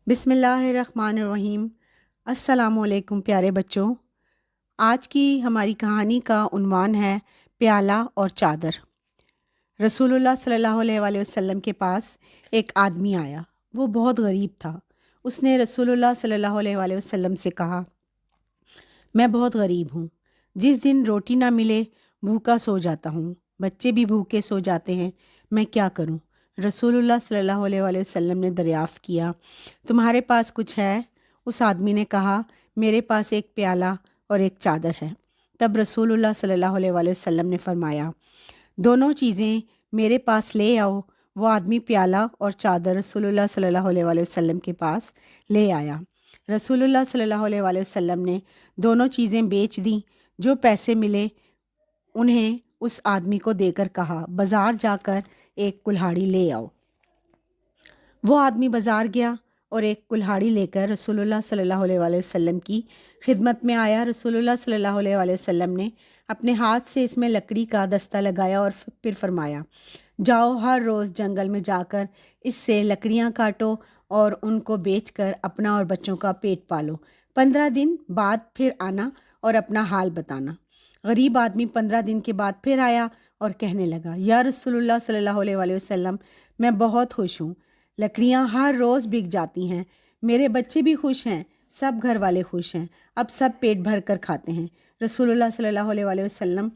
بسم اللہ الرحمن الرحیم۔ السلام علیکم پیارے بچوں، آج کی ہماری کہانی کا عنوان ہے پیالہ اور چادر۔ رسول اللہ صلی اللہ علیہ وآلہ وسلم کے پاس ایک آدمی آیا، وہ بہت غریب تھا۔ اس نے رسول اللہ صلی اللہ علیہ وآلہ وسلم سے کہا، میں بہت غریب ہوں، جس دن روٹی نہ ملے بھوکا سو جاتا ہوں، بچے بھی بھوکے سو جاتے ہیں، میں کیا کروں؟ رسول اللہ صلی اللہ علیہ وآلہ وسلم نے دریافت کیا، تمہارے پاس کچھ ہے؟ اس آدمی نے کہا، میرے پاس ایک پیالہ اور ایک چادر ہے۔ تب رسول اللہ صلی اللہ علیہ وآلہ وسلم نے فرمایا، دونوں چیزیں میرے پاس لے آؤ۔ وہ آدمی پیالہ اور چادر رسول اللہ صلی اللہ علیہ وآلہ وسلم کے پاس لے آیا۔ رسول اللہ صلی اللہ علیہ وآلہ وسلم نے دونوں چیزیں بیچ دیں، جو پیسے ملے انہیں اس آدمی کو دے کر کہا، بازار جا کر ایک کلہاڑی لے آؤ۔ وہ آدمی بازار گیا اور ایک کلہاڑی لے کر رسول اللہ صلی اللہ علیہ وآلہ وسلم کی خدمت میں آیا۔ رسول اللہ صلی اللہ علیہ وآلہ وسلم نے اپنے ہاتھ سے اس میں لکڑی کا دستہ لگایا اور پھر فرمایا، جاؤ ہر روز جنگل میں جا کر اس سے لکڑیاں کاٹو اور ان کو بیچ کر اپنا اور بچوں کا پیٹ پالو۔ 15 دن بعد پھر آنا اور اپنا حال بتانا۔ غریب آدمی 15 دن کے بعد پھر آیا اور کہنے لگا، یا رسول اللہ صلی اللہ علیہ وآلہ وسلم، میں بہت خوش ہوں، لکڑیاں ہر روز بک جاتی ہیں، میرے بچے بھی خوش ہیں، سب گھر والے خوش ہیں، اب سب پیٹ بھر کر کھاتے ہیں۔ رسول اللہ صلی اللہ علیہ وآلہ وسلم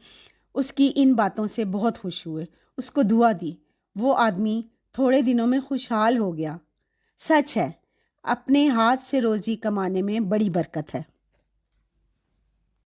اس کی ان باتوں سے بہت خوش ہوئے، اس کو دعا دی۔ وہ آدمی تھوڑے دنوں میں خوشحال ہو گیا۔ سچ ہے، اپنے ہاتھ سے روزی کمانے میں بڑی برکت ہے۔